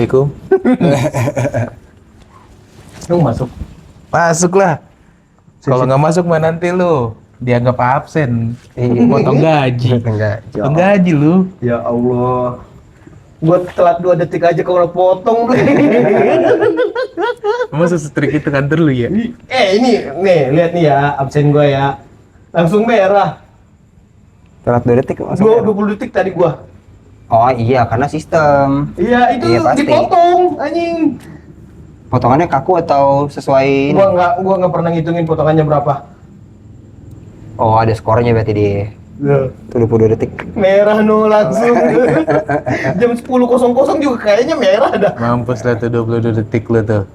Assalamualaikum. Lu masuk. Masuk lah. Kalau nggak masuk mah nanti lu dianggap absen. Potong gaji. Potong gaji lu. Ya Allah. Gua telat 2 detik aja kalau potong. Masa setrik itu kantor lu ya? Ini nih, lihat nih ya, absen gua ya. Langsung merah. Telat 2 detik Gua langsung. 20 detik tadi gua. Oh iya, karena sistem. Iya, itu Iya, pasti. dipotong anjing. Potongannya kaku atau sesuai ini? Gua nggak pernah ngitungin potongannya berapa. Oh, ada skornya berarti di Loh, 22 detik. merah no langsung. Jam 10.00 juga kayaknya merah dah. Mampus lah tuh 22 detik lu tuh.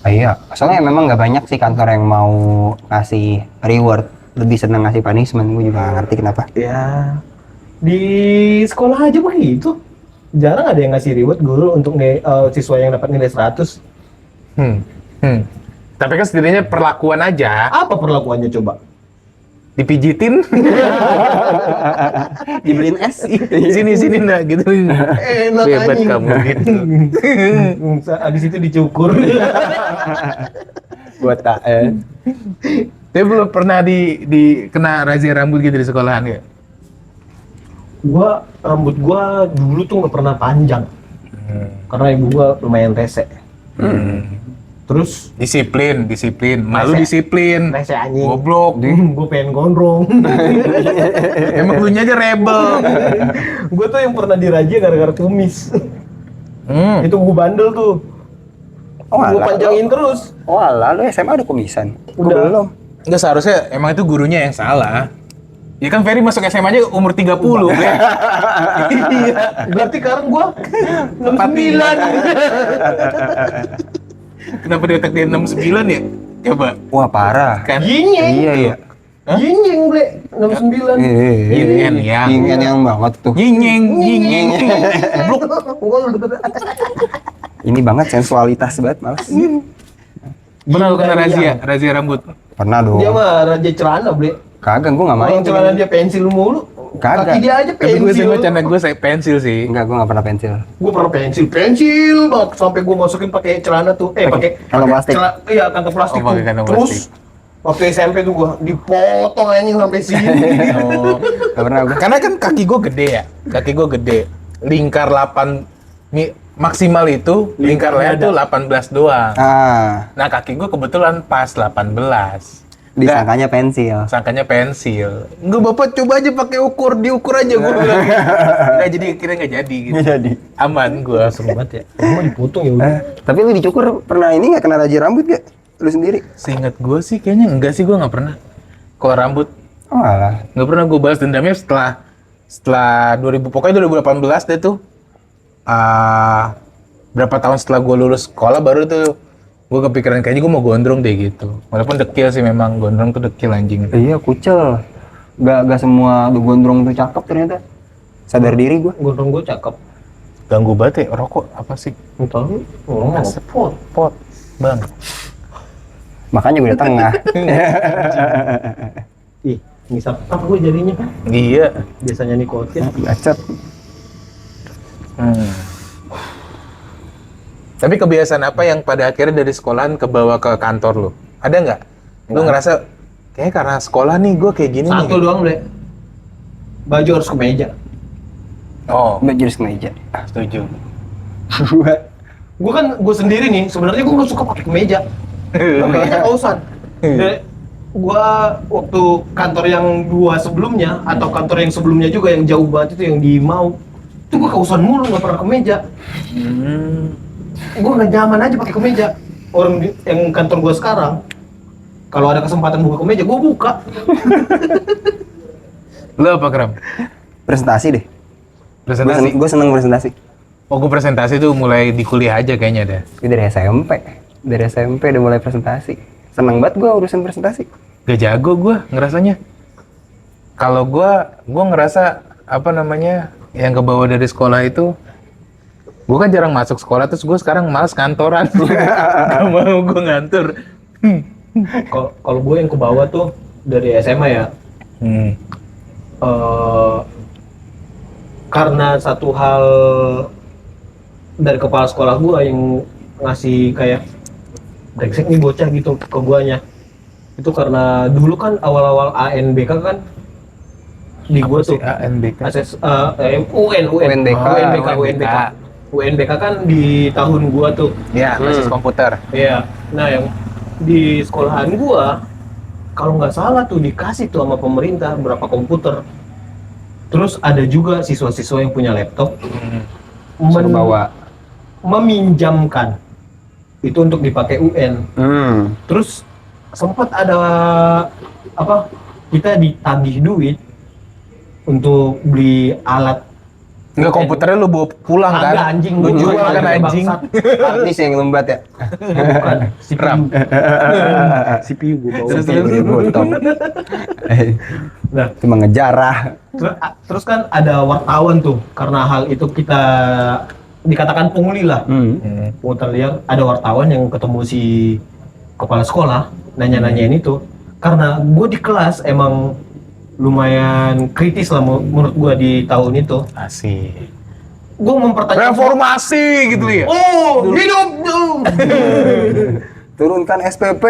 Iya, soalnya memang nggak banyak sih kantor yang mau ngasih reward. Lebih seneng ngasih punishment, gue juga nggak ngerti kenapa. Ya, di sekolah aja begitu. Jarang ada yang ngasih reward guru untuk siswa yang dapat nilai 100. Tapi kan setidaknya perlakuan aja. Apa perlakuannya coba? Dipijitin. Dibeliin es. Sini nak gitu. Enak Hebat anjing. kamu gitu. Abis itu dicukur. Buat KN. Tapi belum pernah di kena razia rambut gitu di sekolahan ya? Rambut gua dulu tuh nggak pernah panjang. Karena ibu gua lumayan rese. Terus Disiplin. Malu disiplin. rese anjing. Goblok. Gua pengen gondrong. Emang lu nya aja rebel. Gua tuh yang pernah dirazia gara-gara kumis. Itu gua bandel tuh. Oh, Gua alah, panjangin terus. Oh alah, lu SMA ada kumisan? Gua Udah. belum. Enggak, seharusnya emang itu gurunya yang salah. Ya kan Ferry masuk SMA aja umur 30 ya. Iya. Berarti sekarang gua 69. Kenapa dia otak dia 69 ya? Coba. Wah parah. Kan Yinyeng. Iya iya. Yinyeng, Ble. 69. Yin and yang. Yin yang banget tuh. Nyinyeng. Ini banget sensualitas banget males. Benar lu kena razia rambut. Pernah dong. Dia mah raja celana, Ble. Kagak, gua nggak main. Orang celana dia pensil mulu. Kagak. Kaki dia aja Tapi gue pensil. sama canda gue saya pensil sih. Enggak, gua nggak pernah pensil. Gua pernah pensil banget sampai gua masukin pakai celana tuh. Pakai kantong plastik. Iya, kantong plastik Oh, pakai tuh. kantong Terus plastik. waktu SMP tuh gua dipotong anjing sampai sini. Oh. Nggak pernah gua. Karena kan kaki gue gede ya. Kaki gue gede. Lingkar 8 maksimal itu lingkarnya Lingkarnya tuh 18 doang. Ah, Nah, kaki gue kebetulan pas 18. disangkanya pensil. Sangkanya pensil. Enggak, Bapak coba aja pakai diukur aja gue bilang. Nggak jadi, kira nggak jadi gitu. Nggak jadi. Aman gue. Seru banget ya. Gua dipotong ya udah. Tapi lu dicukur pernah ini nggak kena razia rambut gak? Lu sendiri? Seingat gue sih kayaknya enggak sih, gue nggak pernah. Kalau rambut Oh alah. nggak pernah gue balas dendamnya setelah 2000, pokoknya 2018 deh tuh. Berapa tahun setelah gue lulus sekolah baru tuh gue kepikiran kayaknya gue mau gondrong deh gitu. Walaupun dekil sih, memang gondrong tuh dekil anjing. Iya kucel. Gak semua gondrong tuh cakep ternyata. Sadar diri gua. Gondrong gua cakep. Ganggu banget ya, rokok apa sih? Entah. Oh, Asap. pot. Pot, bang. Makanya gue udah tengah. Ih, ngisap apa gua jadinya? Iya. Biasanya nikotin. Bacot. Tapi kebiasaan apa yang pada akhirnya dari sekolahan kebawa ke kantor lu? Ada nggak? Lu ngerasa kayaknya karena sekolah nih gue kayak gini nih. Satu doang, Ble. Baju harus kemeja. Oh, Baju harus kemeja. setuju. Gue sendiri nih, sebenarnya gue nggak suka pakai kemeja. Kayaknya kausan. Gue waktu kantor yang 2 sebelumnya atau kantor yang sebelumnya juga yang jauh banget itu yang di Mau, itu gue kausan mulu, nggak pernah kemeja. Gue nggak nyaman aja pakai kemeja. Yang kantor gue sekarang, kalau ada kesempatan buka kemeja, gue buka. Lu apa, Kram? Presentasi deh. Presentasi? Gue seneng presentasi. Oh, gue presentasi tuh mulai di kuliah aja kayaknya deh. Gue dari SMP. Dari SMP udah mulai presentasi. Seneng banget gue urusan presentasi. Gak jago gue ngerasanya. Kalau gue ngerasa apa namanya yang kebawa dari sekolah itu, gue kan jarang masuk sekolah, terus gue sekarang malas kantoran. Gak mau gue ngantor. Kalau gue yang ke bawah tuh dari SMA ya, karena satu hal dari kepala sekolah gua yang ngasih kayak brengsek nih bocah gitu ke guanya. Itu karena dulu kan awal-awal ANBK kan di gua tuh ANBK. UNBK. UNBK kan di tahun gua tuh. Ya, basis komputer. Iya. Nah, yang di sekolahan gua kalau nggak salah tuh dikasih tuh sama pemerintah berapa komputer. Terus ada juga siswa-siswa yang punya laptop Suruh bawa. meminjamkan itu untuk dipakai UN. Terus sempat ada apa? Kita ditagih duit untuk beli alat. Enggak, komputernya lu bawa pulang kan? Agak anjing, Lu gua jual jual kan aja, anjing. bangsat. Artis yang lembat ya. Bukan RAM. CPU gua bawa. Terus, Gotong. Nah, Cuma ngejarah. terus kan ada wartawan tuh, karena hal itu kita dikatakan pungli lah. Pungutan liar, ada wartawan yang ketemu si kepala sekolah nanya-nanyain itu. Karena gue di kelas emang lumayan kritis lah menurut gue di tahun itu. Asik. Gue mempertanyakan Reformasi gitu ya. oh hidup Turunkan SPP.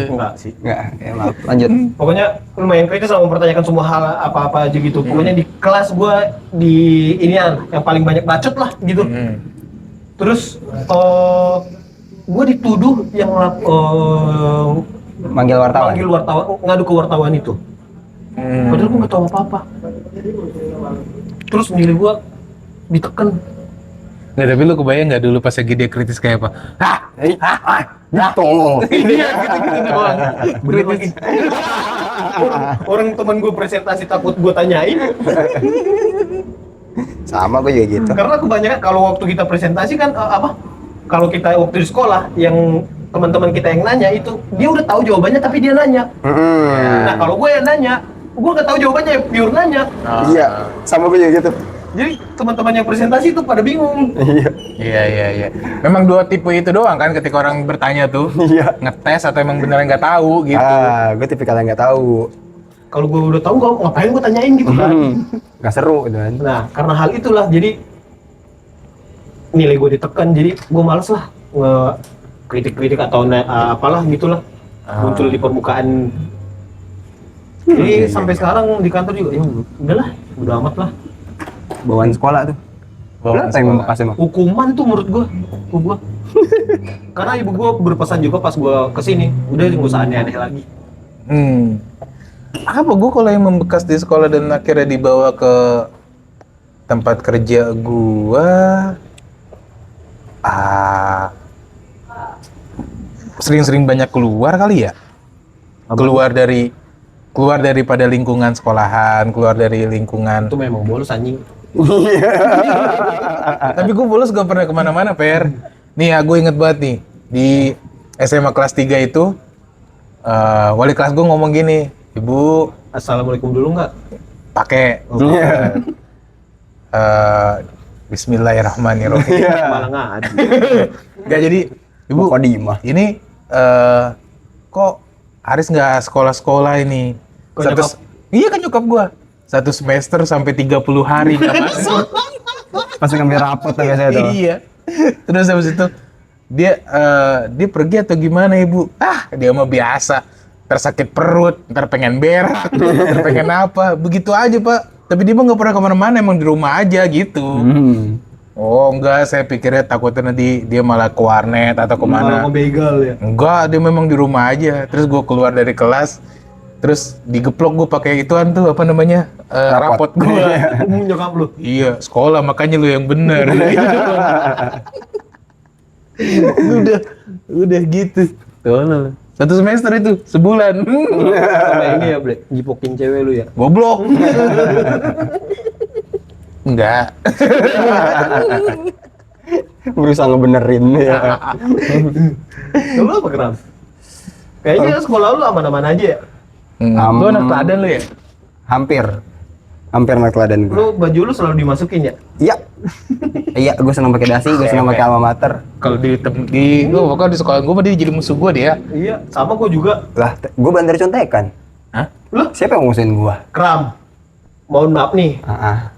enggak sih. Enggak, ya maaf. Lanjut. Pokoknya lumayan kritis lah mempertanyakan semua hal apa-apa aja gitu. Pokoknya di kelas gue di inian yang paling banyak bacot lah gitu. Terus gue dituduh yang Manggil wartawan. manggil wartawan, ngadu ke wartawan itu. Padahal gue nggak tahu apa-apa. Terus nilai gue ditekan. Nggak, tapi lu kebayang nggak dulu pas lagi dia kritis kayak apa? Tolol. Iya gitu-gitu doang. Bener lagi. Orang teman gue presentasi takut gue tanyain. Sama gue juga gitu. Karena kebanyakan kalau waktu kita presentasi kan kalau kita waktu di sekolah yang teman-teman kita yang nanya itu dia udah tahu jawabannya tapi dia nanya. Nah kalau gue yang nanya, gue nggak tahu jawabannya, pure nanya. Iya, sama gue juga gitu. Jadi teman-teman yang presentasi itu pada bingung. Iya. Memang dua tipe itu doang kan ketika orang bertanya tuh. Iya. Ngetes atau emang beneran nggak tahu gitu. Gue tipikal yang nggak tahu. Kalau gue udah tahu, gue ngapain gue tanyain gitu kan. Nggak seru gitu kan. Nah, karena hal itulah jadi nilai gue ditekan, jadi gue males lah kritik-kritik atau apalah gitulah muncul di permukaan. Jadi sampai sekarang di kantor juga, ya udahlah, udah amat lah. Bawaan sekolah tuh. Bawaan Berapa yang sekolah. membekas emang? Hukuman tuh menurut gue, karena ibu gue berpesan juga pas gue kesini, udah nggak usah aneh-aneh lagi. Apa gue kalau yang membekas di sekolah dan akhirnya dibawa ke tempat kerja gua, sering-sering banyak keluar kali ya. Keluar daripada lingkungan sekolahan, keluar dari lingkungan. Itu memang bolos anjing. Tapi gue bolos gak pernah kemana-mana, Per. Nih ya, gue inget banget nih. Di SMA kelas 3 itu, wali kelas gue ngomong gini, Ibu, Assalamualaikum dulu nggak? pakai Bismillahirrahmanirrahim. Malah ngadi. Nggak, jadi, Ibu, Mukodimah. ini kok Aris nggak sekolah-sekolah ini? Kok nyokap? Iya kan nyokap gue. 1 semester sampai 30 hari nggak masuk. Pas ngambil rapot tuh biasanya tuh. Iya. Terus habis itu dia pergi atau gimana ibu? Dia mah biasa. Tersakit perut, ntar pengen berak, ntar pengen apa, begitu aja pak. Tapi dia mah nggak pernah kemana-mana, emang di rumah aja gitu. Oh enggak, saya pikirnya takutnya nanti dia malah ke warnet atau kemana. Malah ngebegal ya. Enggak, dia memang di rumah aja. Terus gue keluar dari kelas, terus digeplok gue pakai ituan tuh apa namanya rapot gue. Nyokap lu. Iya, sekolah makanya lu yang bener. udah gitu. Tuh, 1 semester itu, sebulan. Sampai ini ya, Bre, jipokin cewek lu ya. Goblok. Enggak. Berusaha ngebenerin ya. Lu apa kenapa? Kayaknya sekolah lu aman-aman aja ya. Lu anak teladan lu ya? Hampir anak teladan gue. Lu baju lu selalu dimasukin ya? Iya. Iya, gue seneng pakai dasi, gue seneng pakai alma mater. Kalau di pokoknya di sekolah gue mah dia jadi musuh gue dia. Iya, sama gua juga. Lah, gue bandar contekan. Hah? Lu Siapa yang ngurusin gue? kram. mohon maaf nih,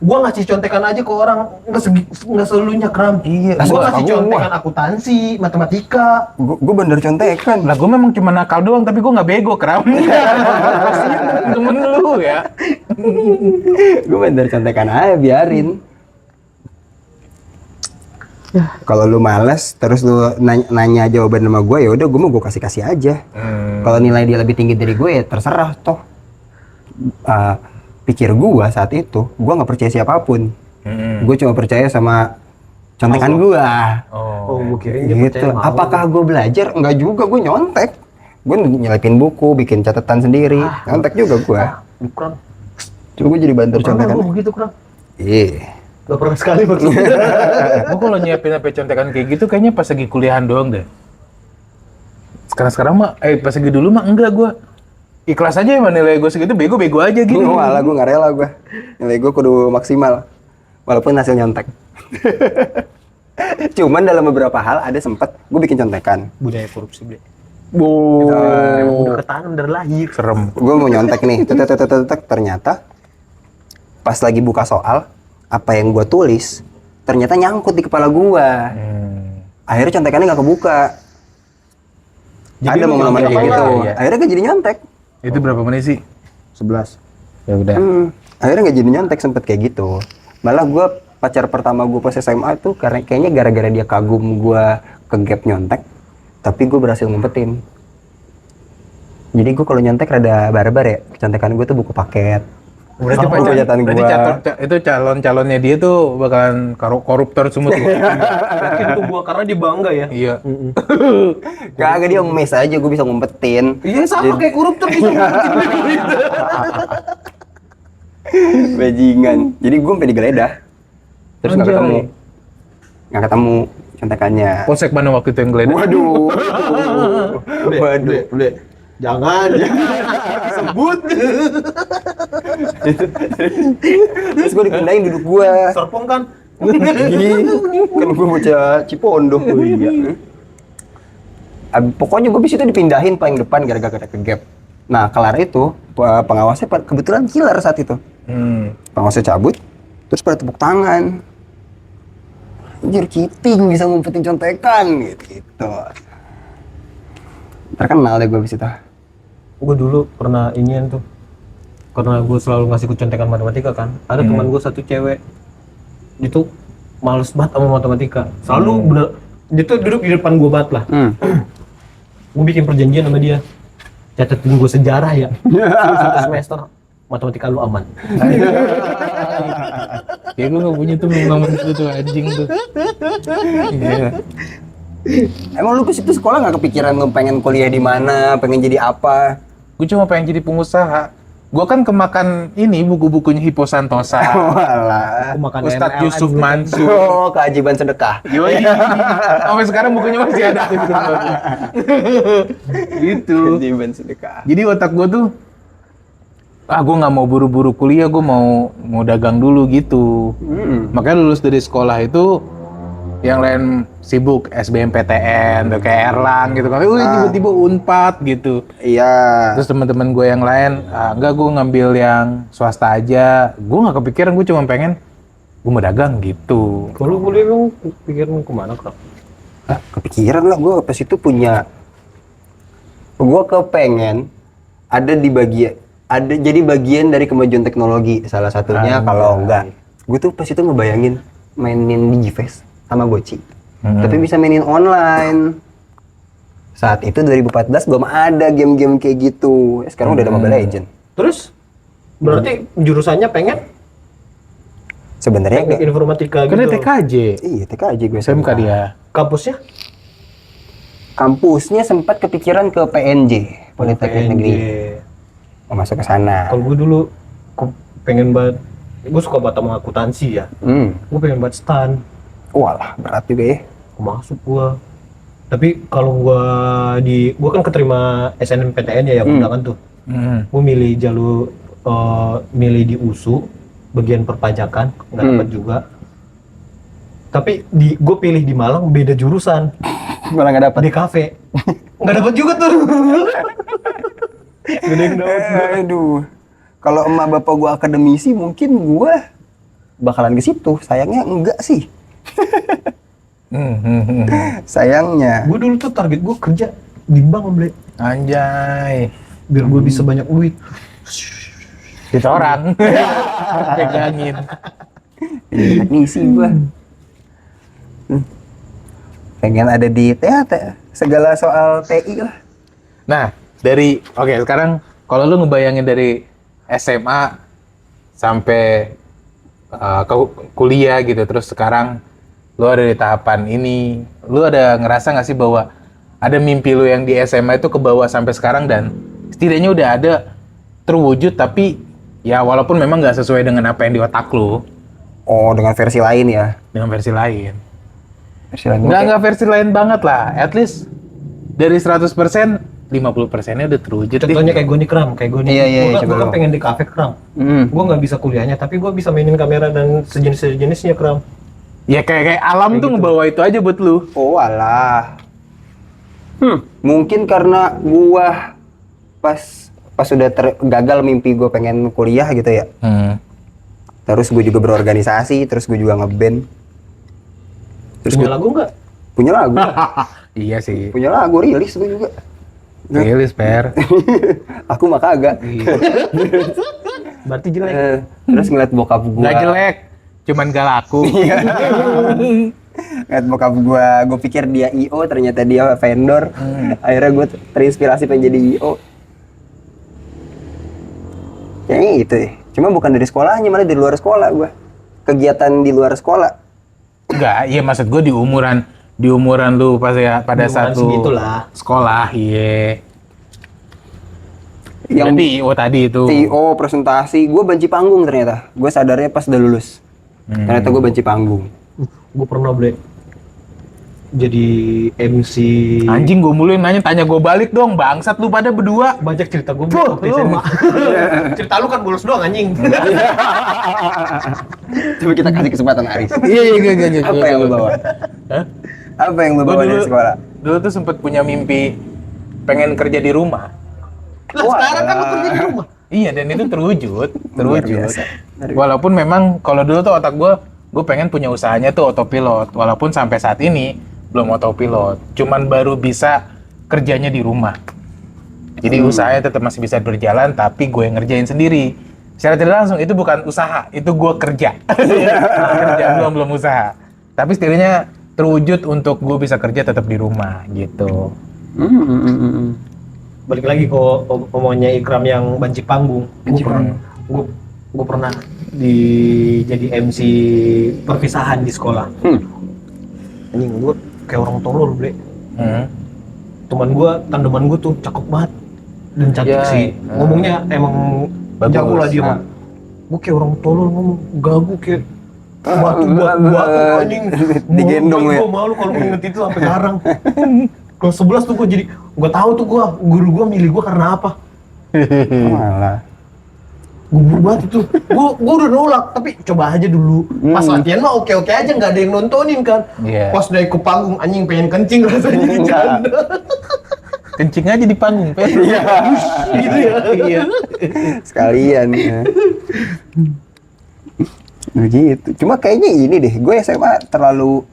gua ngasih contekan aja ke orang, nggak seluruhnya Kram. Iya, Gua gua ngasih tahu. contekan akuntansi, matematika. Gue bener contekan. Lah gue memang cuma nakal doang, tapi gue nggak bego, Kram. Kasian temen lu ya. Gue bener contekan aja, biarin. Kalau lu males, terus lu nanya jawaban sama gue, ya udah gue mau gue kasih aja. Kalau nilai dia lebih tinggi dari gue, ya terserah toh. Pikir gue saat itu, gue nggak percaya siapapun. Gue cuma percaya sama contekan gue. Oh, gua kirain dia Gitu. percaya sama Allah. Apakah gue belajar? Enggak juga, gue nyontek. Gue nyelipin buku, bikin catatan sendiri. Nyontek juga gue. Kram. Cuma gue jadi banter Pernah contekan. gua begitu Kram. Iya. Gak pernah sekali maksudnya. Gue kalau nyiapin apa contekan kayak gitu, kayaknya pas lagi kuliahan doang deh. Sekarang mah, pas lagi dulu mah enggak gue. Ikhlas aja emang nilai gue segitu, bego-bego aja gitu. Malah gue nggak rela gue. Nilai gue kudu maksimal. Walaupun hasil nyontek. Cuman dalam beberapa hal ada sempet gue bikin contekan. Budaya korupsi, Bre. Wow. Udah ketanam dari lahir. Serem. Gue mau nyontek nih, ternyata pas lagi buka soal, apa yang gue tulis ternyata nyangkut di kepala gue. Akhirnya contekannya nggak kebuka. Jadi Ada lu momen-momen nyontek kayak gitu. ya? Akhirnya gak jadi nyontek. Itu berapa menit sih? 11. Ya udah. Akhirnya nggak jadi nyontek, sempet kayak gitu. Malah gue pacar pertama gue pas SMA tuh karena kayaknya gara-gara dia kagum gue ke gap nyontek, tapi gue berhasil ngumpetin. Jadi gue kalau nyontek rada barbar ya. Contekan gue tuh buku paket. Berarti Sama hujatan berarti gua. itu calon-calonnya dia tuh bakalan koruptor semua tuh. Mungkin tuh gua karena dia bangga ya. Iya. Kagak, dia mes aja, gue bisa ngumpetin. Iya sama kayak koruptor bisa ngumpetin. Bajingan. Jadi gue sampai digeledah. Terus nggak Anjay. ketemu. Nggak ketemu contekannya. Polsek mana waktu itu yang geledah? Waduh. Waduh. Udah. Jangan sebut. Terus gue dipindahin duduk gue. Serpong kan. Kan gue bocah Cipondo. Oh, iya. Pokoknya gue bisa itu dipindahin paling depan gara-gara ke gap. Nah, kelar itu pengawasnya kebetulan killer saat itu. Pengawasnya cabut, terus pada tepuk tangan. Anjir, cheating bisa ngumpetin contekan gitu. Terkenal deh gue abis itu. Gue dulu pernah inian tuh, karena gue selalu ngasih contekan matematika kan. Ada teman gue satu cewek, dia tuh males banget sama matematika. Selalu bener, dia tuh duduk di depan gue banget lah. Gue bikin perjanjian sama dia, catetin gue sejarah ya. Satu semester matematika lu aman. Ya gue gak punya tuh momen itu tuh anjing tuh. Iya. Emang lu pas itu sekolah nggak kepikiran lu pengen kuliah di mana, pengen jadi apa? Gue cuma pengen jadi pengusaha. Gue kan kemakan ini buku-bukunya Hippo Santosa, Walah. Aku makan Ustadz MLM Yusuf gitu. Mansur. Oh, keajaiban sedekah. Yoi. Sampai sekarang bukunya masih ada di buku. Gitu. Keajaiban sedekah. Jadi otak gue tuh, gue nggak mau buru-buru kuliah, gue mau dagang dulu gitu. Makanya lulus dari sekolah itu, yang lain sibuk SBMPTN, tuh kayak Erlang gitu kan. Tiba-tiba Unpad gitu. Iya. Terus teman-teman gue yang lain, enggak, gue ngambil yang swasta aja. Gue nggak kepikiran, gue cuma pengen gue mau dagang gitu. Kalau kuliah emang pikir mau kemana kak? Kepikiran lah gue pas itu punya. Gue kepengen ada di jadi bagian dari kemajuan teknologi. Salah satunya kalau enggak, gue tuh pas itu ngebayangin mainin Digifest sama Goci. Tapi bisa mainin online. Saat itu 2014 belum ada game-game kayak gitu. Sekarang udah ada Mobile Legends. Terus berarti jurusannya pengen Sebenarnya teknik informatika Karena gitu. TKJ, iya TKJ gue SMK dia. Kampusnya? Kampusnya sempat kepikiran ke PNJ, Politeknik Negeri. Mau masuk ke sana. Kalau gue dulu pengen banget, gue suka banget sama akuntansi ya. Gue pengen banget stan. Walah, berat juga ya. Masuk gua. Tapi kalau gua kan keterima SNMPTN ya yang undangan tuh. Gua milih jalur milih di USU bagian perpajakan, nggak dapat juga. Tapi gua pilih di Malang beda jurusan. Malah nggak dapat. Di kafe. Nggak dapat juga tuh. Gede yang dapat. Aduh. Kalau emak bapak gua akademisi mungkin gua bakalan ke situ. Sayangnya enggak sih. Sayangnya. Gue dulu tuh target gue kerja di bank, Ble. Anjay. Biar gue bisa banyak duit. Kita orang. Pegangin. Teknisi gua. Pengen ada di segala soal TI lah. Nah, sekarang kalau lu ngebayangin dari SMA sampai ke kuliah gitu, terus sekarang lu ada di tahapan ini, lu ada ngerasa nggak sih bahwa ada mimpi lu yang di SMA itu ke bawah sampai sekarang dan setidaknya udah ada terwujud, tapi ya walaupun memang nggak sesuai dengan apa yang di otak lu, Oh, dengan versi lain ya. dengan versi lain. Versi lain. Nggak versi lain banget lah, at least dari 100%, 50%-nya udah terwujud. Contohnya kayak gue nih, Kram. Kayak gue nih. Iya, Gue coba kan dong. pengen di kafe, Kram. Gue nggak bisa kuliahnya, tapi gue bisa mainin kamera dan sejenisnya, Kram. Ya kayak alam tuh ngebawa itu aja buat lu. Oh alah. Mungkin karena gua pas sudah gagal mimpi gua pengen kuliah gitu ya. Terus gue juga berorganisasi, terus gue juga ngeband. Terus Punya lagu nggak? punya lagu. Iya sih. Punya lagu rilis gue juga. Rilis per. Aku mah kagak. Berarti jelek. Terus ngeliat bokap gua. Nggak jelek, cuman gak laku. Ngeliat bokap gue pikir dia IO, ternyata dia vendor. Akhirnya gue terinspirasi pengen jadi IO. Kayaknya gitu ya. Cuma bukan dari sekolahnya, malah dari luar sekolah gue. Kegiatan di luar sekolah. Enggak, iya maksud gue di umuran lu pada Di saat umuran lu segitulah. sekolah, iya. Yang Berarti IO tadi itu. IO, presentasi, gue benci panggung ternyata. Gue sadarnya pas udah lulus. Ternyata gue benci panggung. Gue pernah, Ble. Jadi MC. Anjing, gue mulu yang nanya, tanya gue balik dong, bangsat lu pada berdua. Banyak cerita gue Puh, waktu SMA. Cerita lu kan bolos doang, anjing. Coba kita kasih kesempatan Aris. Iya. Apa yang lu bawa? Hah? Apa yang lu Gua bawa dari sekolah? Dulu tuh sempet punya mimpi pengen kerja di rumah. Lah sekarang kan lu kerja di rumah. Iya, dan itu terwujud. Luar biasa. Walaupun memang kalau dulu tuh otak gue pengen punya usahanya tuh autopilot. Walaupun sampai saat ini belum autopilot. Cuman baru bisa kerjanya di rumah. Jadi usahanya tetap masih bisa berjalan, tapi gue yang ngerjain sendiri. Secara tidak langsung itu bukan usaha, itu gue kerja. Kerja belum usaha. Tapi setidaknya terwujud untuk gue bisa kerja tetap di rumah gitu. Balik lagi ke omongannya Ikram yang banci panggung. Gue pernah jadi MC perpisahan di sekolah. Anjing, gue kayak orang tolol, Ble. Tandeman gue tuh cakep banget dan cantik Ya, sih. Ngomongnya emang bagus. jago lah dia mah. Gue kayak orang tolol ngomong, gagu kayak batu anjing. Digendong ya. Gue malu kalau inget itu sampai sekarang. Kelas 11 tuh gue jadi, gue tahu tuh guru gue milih gue karena apa. Malah. Gue banget itu, gue udah nolak, tapi coba aja dulu. Pas latihan mah oke aja, nggak ada yang nontonin kan. Iya. Pas naik ke panggung, anjing pengen kencing rasanya di janda. Kencing aja di panggung, Pe. Iya. Gitu ya. Iya. Sekalian ya. Begitu. Cuma kayaknya ini deh, gue SMA terlalu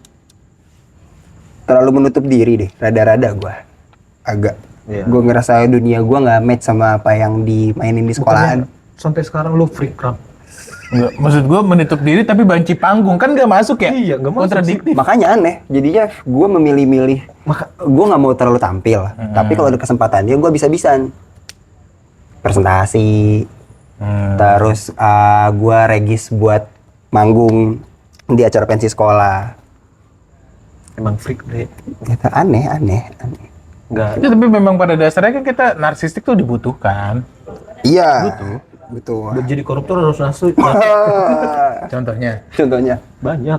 menutup diri deh, rada-rada gue. Agak. Iya. Gue ngerasa dunia gue nggak match sama apa yang dimainin di sekolahan. Sampai sekarang lu freak Kram. Enggak, maksud gue menutup diri tapi banci panggung kan nggak masuk ya? Iya, nggak masuk Kontradiktif. Makanya aneh, jadinya gue memilih-milih. Gue nggak mau terlalu tampil, tapi kalau ada kesempatannya gue bisa-bisan. Presentasi, terus gue regis buat manggung di acara pensi sekolah. Emang freak deh. Gitu, aneh. Enggak. Ya, tapi memang pada dasarnya kan kita narsistik tuh dibutuhkan. Iya, betul. Buat jadi koruptor harus nasu. Contohnya. Contohnya, Banyak.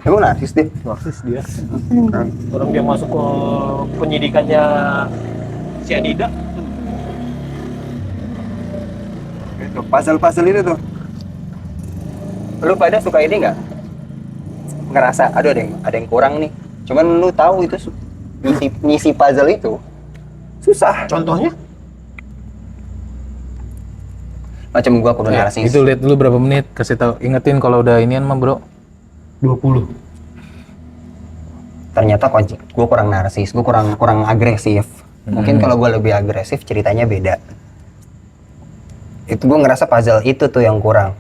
emang narsis deh. Narsis dia. Orang dia masuk ke penyidikannya si Anida. Itu puzzle itu tuh. Lu pada suka ini nggak? Ngerasa, aduh ada yang kurang nih. Cuman lu tahu itu ngisi puzzle itu susah. Contohnya? macam gua kudu narsis. Itu lihat dulu berapa menit, kasih tahu, ingetin kalau udah inian mah bro. 20. Ternyata gua kurang narsis, gua kurang agresif. Mungkin kalau gua lebih agresif ceritanya beda. Itu gua ngerasa puzzle itu tuh yang kurang.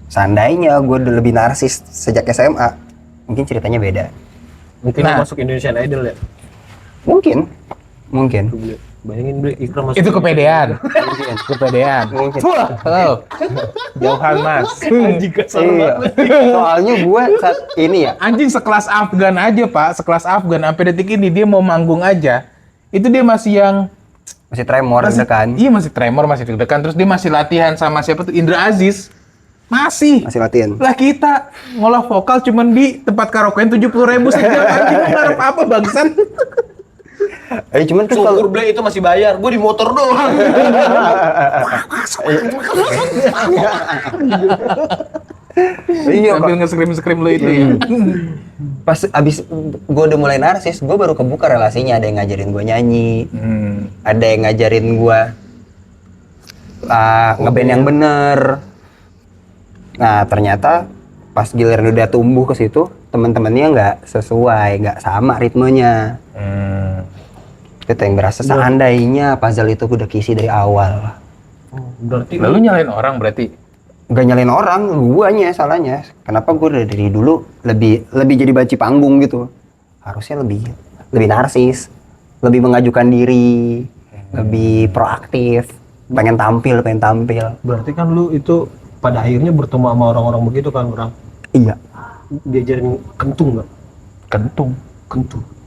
Seandainya gua udah lebih narsis sejak SMA, mungkin ceritanya beda. Mungkin Nah. lu masuk Indonesian Idol ya? Mungkin. Bayangin beli Ikram masuk. Itu kepedean. Kepedean. Mungkin. Oh, jauhan mas. Anjing kasar Iya. banget. Soalnya gue saat ini ya, Anjing sekelas Afgan aja pak, sekelas Afgan sampai detik ini dia mau manggung aja, itu dia masih yang masih tremor kan, iya masih tremor, masih deg-degan, terus dia masih latihan sama siapa tuh, Indra Aziz, masih latihan. lah. Kita ngolah vokal cuman di tempat karaokean 70.000 sejam, anjing lu ngarep apa bangsan. Cuman kan Syukur Blay itu masih bayar, gue di motor doang. iya, Sambil nge-scream lu itu ya. pas abis gue udah mulai narsis, gue baru kebuka relasinya. Ada yang ngajarin gue nyanyi, ada yang ngajarin gue ngeband yang bener. Nah ternyata pas giliran udah tumbuh ke situ, teman-temannya nggak sesuai, nggak sama ritmenya. Itu yang berasa seandainya puzzle itu udah kisi dari awal. Berarti Lalu nyalain orang berarti? Gak nyalain orang, guanya salahnya. Kenapa gue dari dulu lebih jadi banci panggung gitu? Harusnya lebih narsis, lebih mengajukan diri, lebih proaktif, pengen tampil. berarti kan lu itu pada akhirnya bertemu sama orang-orang begitu kan, orang Iya, diajarin kentung nggak? Kentung.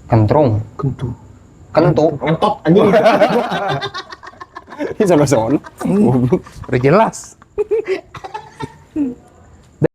kentrung, Kentung. kentuk. Ngentot anjing. Sama sono. Udah jelas.